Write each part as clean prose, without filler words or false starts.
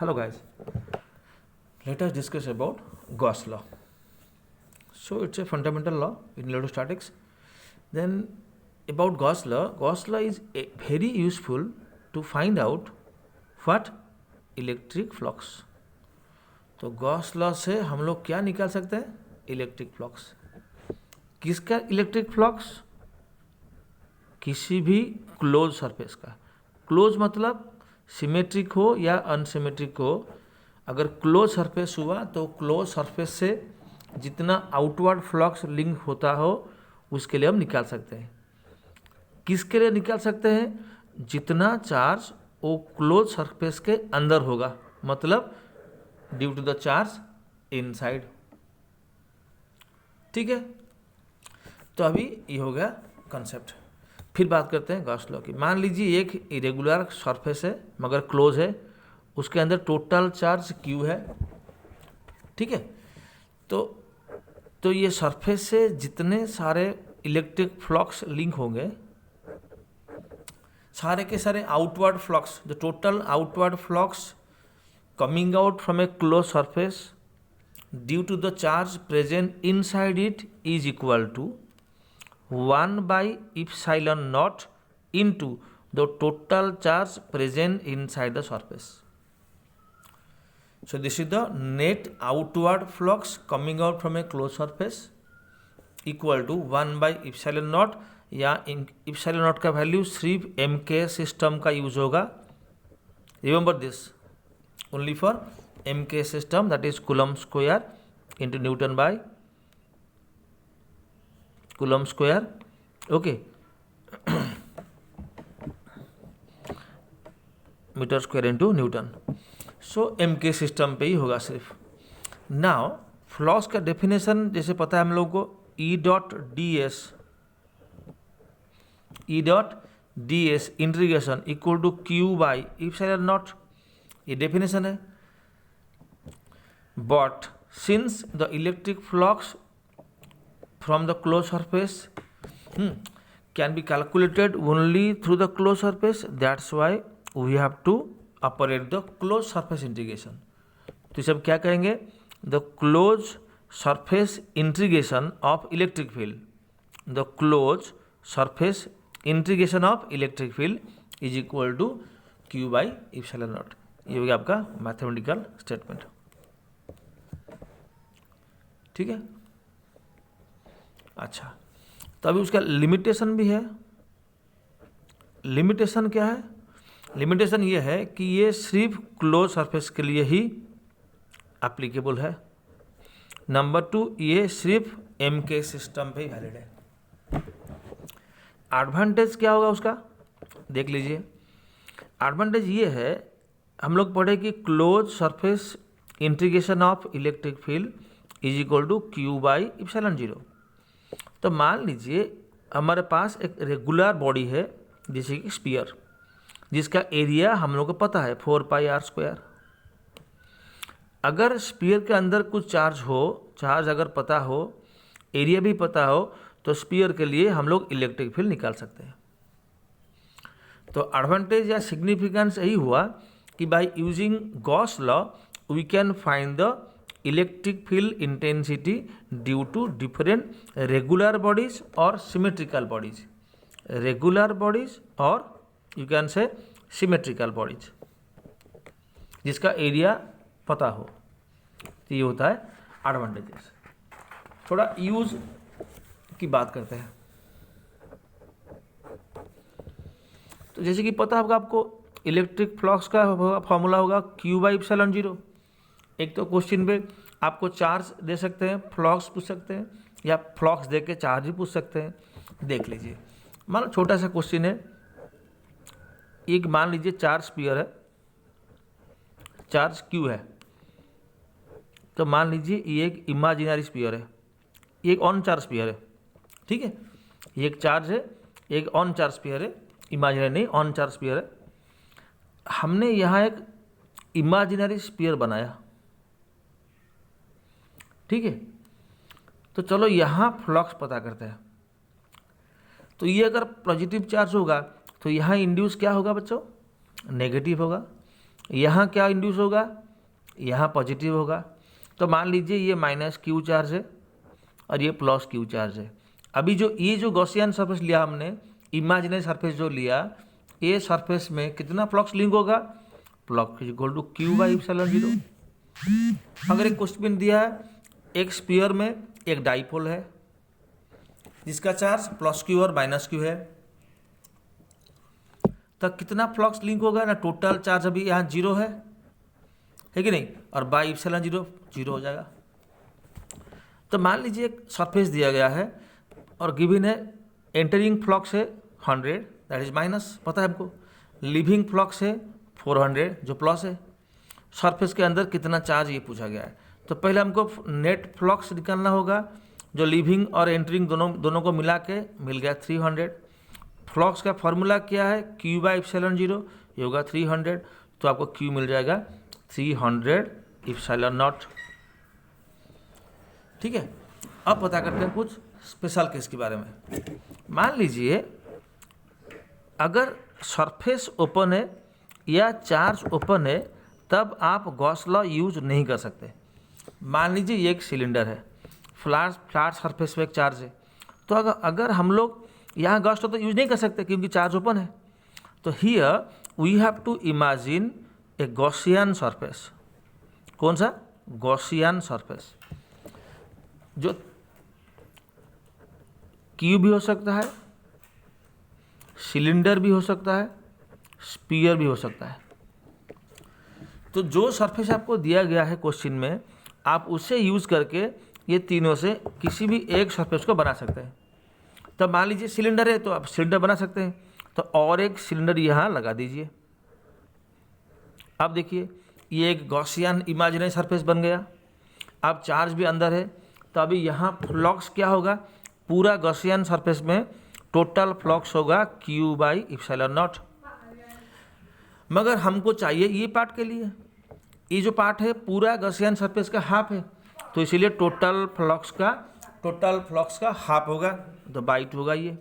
Hello guys, let us discuss about Gauss law. So it's a fundamental law in electrostatics. Then about Gauss law is very useful to find out what electric flux. तो Gauss law से हम लोग क्या निकाल सकते हैं? Electric flux. किसका electric flux? किसी भी क्लोज सरफेस का. क्लोज मतलब सिमेट्रिक हो या अनसिमेट्रिक हो. अगर क्लोज सरफेस हुआ तो क्लोज सरफेस से जितना आउटवर्ड फ्लक्स लिंक होता हो उसके लिए हम निकाल सकते हैं. किसके लिए निकाल सकते हैं? जितना चार्ज वो क्लोज सरफेस के अंदर होगा, मतलब due to the charge inside. ठीक है, तो अभी ये हो गया कंसेप्ट. फिर बात करते हैं गॉस लॉ की. मान लीजिए एक इरेगुलर सरफेस है मगर क्लोज है, उसके अंदर टोटल चार्ज Q है. ठीक है, तो ये सरफेस से जितने सारे इलेक्ट्रिक फ्लक्स लिंक होंगे, सारे के सारे outward flux, the total outward flux coming out from a close surface due to the charge present inside it is equal to 1/epsilon naught into the total charge present inside the surface. So this is the net outward flux coming out from a closed surface equal to 1/epsilon naught. या epsilon naught का value सिर्फ MK system का use होगा. Remember this, only for MK system, that is coulomb square into newton by coulomb square. Okay, metre square into newton. So MK system पे ही होगा सिर्फ. Now flux का definition जैसे पता है हम लोग को, E dot ds integration equal to Q by epsilon naught. ये डेफिनेशन है. But since the electric flux from the close surface can be calculated only through the close surface, that's why we have to operate the close surface integration. तो सब क्या कहेंगे? The close surface integration of electric field. The close surface integration of electric field is equal to Q by epsilon naught. ये हो गया आपका mathematical statement. ठीक है, अच्छा, तो अभी उसका लिमिटेशन भी है. लिमिटेशन क्या है? लिमिटेशन ये है कि ये सिर्फ क्लोज सरफेस के लिए ही एप्लीकेबल है. नंबर 2, ये सिर्फ MK सिस्टम पे ही वैलिड है. एडवांटेज क्या होगा उसका, देख लीजिए. एडवांटेज ये है, हम लोग पढ़े कि close surface integration of electric field is equal to Q by epsilon 0. तो मान लीजिए हमारे पास एक रेगुलर बॉडी है जैसे कि स्फीयर, जिसका एरिया हम लोग को पता है 4πr². अगर स्फीयर के अंदर कुछ चार्ज हो, चार्ज अगर पता हो, एरिया भी पता हो, तो स्फीयर के लिए हम लोग इलेक्ट्रिक फील्ड निकाल सकते हैं. तो एडवांटेज या सिग्निफिकेंस यही हुआ कि by using Gauss law we can find the electric field intensity due to different regular bodies और सिमेट्रिकल बॉडीज. रेगुलर बॉडीज और you can say symmetrical bodies जिसका एरिया पता हो. तो ये होता है एडवांटेजेस. थोड़ा यूज की बात करते हैं. तो जैसे कि पता होगा आपको, इलेक्ट्रिक फ्लक्स का फॉर्मूला होगा Q बाई इप्सिलॉन 0. एक तो क्वेश्चन पे आपको चार्ज दे सकते हैं, फ्लक्स पूछ सकते हैं, या फ्लक्स दे के चार्ज भी पूछ सकते हैं. देख लीजिए, मान लो छोटा सा क्वेश्चन है. एक मान लीजिए चार्ज स्फीयर है, चार्ज Q है. तो मान लीजिए ये एक इमेजिनरी स्फीयर है, ये एक ऑन चार्ज स्फीयर है. ठीक है, ये एक चार्ज है, एक ऑन चार्ज स्फीयर है, इमेजिनरी नहीं, ऑन चार्ज स्फीयर है. हमने यहाँ एक इमेजिनरी स्फीयर बनाया. ठीक है, तो चलो यहाँ फ्लक्स पता करते हैं. तो ये अगर पॉजिटिव चार्ज होगा तो यहाँ इंड्यूस क्या होगा बच्चों? नेगेटिव होगा. यहाँ क्या इंड्यूस होगा, यहाँ पॉजिटिव होगा। तो मान लीजिए ये माइनस क्यू चार्ज है और ये प्लस क्यू चार्ज है। अभी जो ये जो गॉसियन सरफेस लिया हमने, इमेजिनरी सरफेस जो लिया, ये सरफेस में कितना फ्लक्स लिंक होगा, flux equal to Q by epsilon zero. अगर एक क्वेश्चन दिया है, एक स्फीयर में एक डाइपोल है जिसका चार्ज प्लस क्यू और माइनस क्यू है, तो कितना फ्लक्स लिंक होगा ना, टोटल चार्ज अभी यहाँ जीरो है कि नहीं, और बाई एप्सिलॉन जीरो जीरो हो जाएगा। तो मान लीजिए एक सरफेस दिया गया है और गिवन है एंटरिंग फ्लक्स है 100 दैट इज माइनस, पता है हमको, लिविंग फ्लक्स है 400 जो प्लस है। सरफेस के अंदर कितना चार्ज ये पूछा गया है। तो पहले हमको नेट फ्लक्स निकालना होगा, जो लिविंग और एंटरिंग दोनों को मिला के मिल गया 300। फ्लक्स का फॉर्मूला क्या है, क्यू बाई एप्सिलॉन जीरो, ये होगा 300, तो आपको क्यू मिल जाएगा 300 एप्सिलॉन नॉट। ठीक है, अब पता करते हैं कुछ स्पेशल केस के बारे में। मान लीजिए अगर सरफेस ओपन है या चार्ज ओपन है, तब आप गॉस लॉ यूज नहीं कर सकते। मान लीजिए ये एक सिलेंडर है, फ्लैट सरफेस पे एक चार्ज है, तो अगर हम लोग यहाँ गॉस लॉ तो यूज नहीं कर सकते क्योंकि चार्ज ओपन है। तो here we have to imagine a Gaussian surface. कौन सा, गॉसियन सरफेस, जो क्यूब भी हो सकता है, सिलेंडर भी हो सकता है, स्फीयर भी हो सकता है। तो जो सरफेस आपको दिया गया है क्वेश्चन में, आप उसे यूज करके ये तीनों से किसी भी एक सरफेस को बना सकते हैं। तो मान लीजिए सिलेंडर है तो आप सिलेंडर बना सकते हैं, तो और एक सिलेंडर यहाँ लगा दीजिए। अब देखिए ये एक गॉसियन इमेजिनरी सरफेस बन गया। अब चार्ज भी अंदर है, तो अभी यहाँ फ्लक्स क्या होगा, पूरा गॉसियन सरफेस में टोटल फ्लक्स होगा क्यू बाई एप्सिलॉन नॉट। मगर हमको चाहिए ये पार्ट के लिए, ये जो पार्ट है पूरा गॉसियन सरफेस का हाफ है, तो इसीलिए टोटल फ्लक्स का हाफ होगा, तो बाई 2 होगा ये।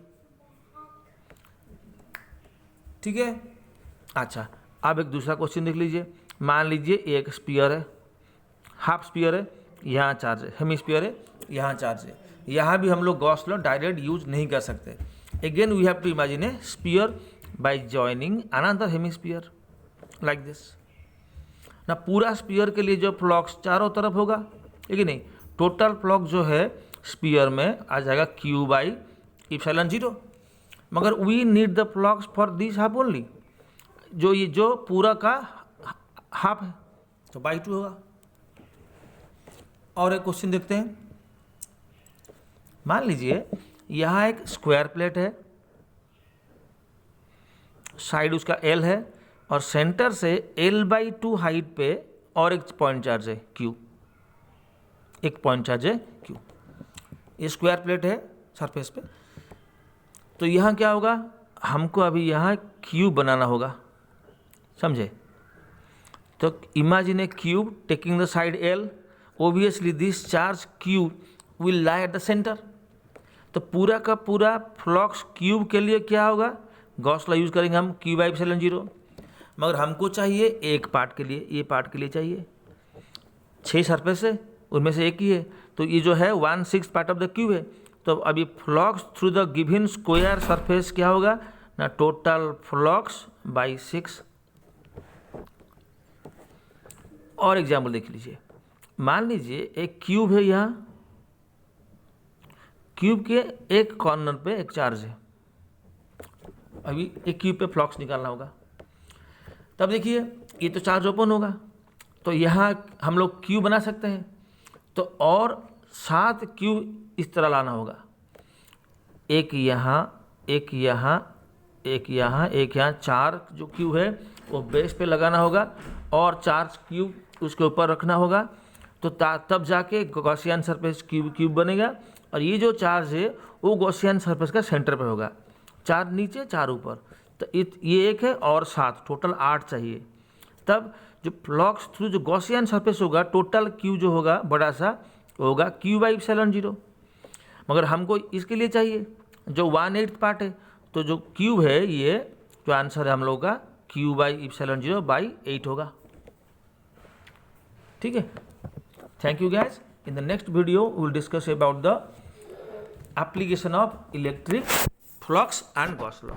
ठीक है, अच्छा अब एक दूसरा क्वेश्चन देख लीजिए। मान लीजिए एक स्फीयर है, हाफ स्फीयर है, यहाँ चार्ज है, हेमिस्फीयर है, यहाँ चार्ज है। यहाँ भी हम लोग गॉस लॉ डायरेक्ट यूज नहीं कर सकते। Again we have to imagine a sphere by joining another hemisphere like this. ना पूरा स्फीयर के लिए जो फ्लक्स चारों तरफ होगा, है कि नहीं, टोटल फ्लक्स जो है स्फीयर में आ जाएगा क्यू बाई एप्सिलॉन जीरो। मगर we need the flux for this half only, जो पूरा का हाफ है, तो बाई 2 होगा। और एक क्वेश्चन देखते हैं। मान लीजिए यहाँ एक स्क्वायर प्लेट है, साइड उसका एल है और सेंटर से L/2 हाइट पे और एक पॉइंट चार्ज है Q, एक पॉइंट चार्ज है Q। ये स्क्वायर प्लेट है सरफेस पे। तो यहाँ क्या होगा, हमको अभी यहाँ क्यूब बनाना होगा, समझे। तो imagine A cube taking the side L, obviously this charge Q will lie at the center। तो पूरा का पूरा फ्लक्स क्यूब के लिए क्या होगा, गॉस लॉ यूज करेंगे हम, क्यू बाई एप्सिलॉन जीरो। मगर हमको चाहिए एक पार्ट के लिए, ये पार्ट के लिए चाहिए 6 सरफेस है, उनमें से एक ही है, तो ये जो है 1/6 पार्ट ऑफ द क्यूब है। तो अभी flux through the given square surface क्या होगा ना, टोटल फ्लक्स बाई 6। और एग्जाम्पल देख लीजिए। मान लीजिए एक क्यूब है, यहाँ क्यूब के एक कॉर्नर पे एक चार्ज है। अभी एक क्यूब पे फ्लक्स निकालना होगा, तब देखिए ये तो चार्ज ओपन होगा, तो यहाँ हम लोग क्यूब बना सकते हैं। तो और 7 क्यूब इस तरह लाना होगा, एक यहाँ, एक यहाँ, एक यहाँ, एक यहाँ, 4 जो क्यूब है वो बेस पे लगाना होगा और 4 क्यूब उसके ऊपर रखना होगा। तो तब जाके गॉसियन सरफेस क्यूब बनेगा। और ये जो चार्ज है वो गॉसियन सरफेस का सेंटर पे होगा, 4 नीचे 4 ऊपर। तो ये एक है और 7, टोटल 8 चाहिए। तब जो फ्लक्स थ्रू जो गॉसियन सरफेस होगा, टोटल क्यू जो होगा बड़ा सा होगा क्यू बाई एप्सिलॉन जीरो। मगर हमको इसके लिए चाहिए जो 1/8 पार्ट है, तो जो क्यूब है ये जो आंसर है हम लोग का Q by epsilon zero by 8 होगा। ठीक है, thank you guys. In the next video we will discuss about the application of electric flux and Gauss law.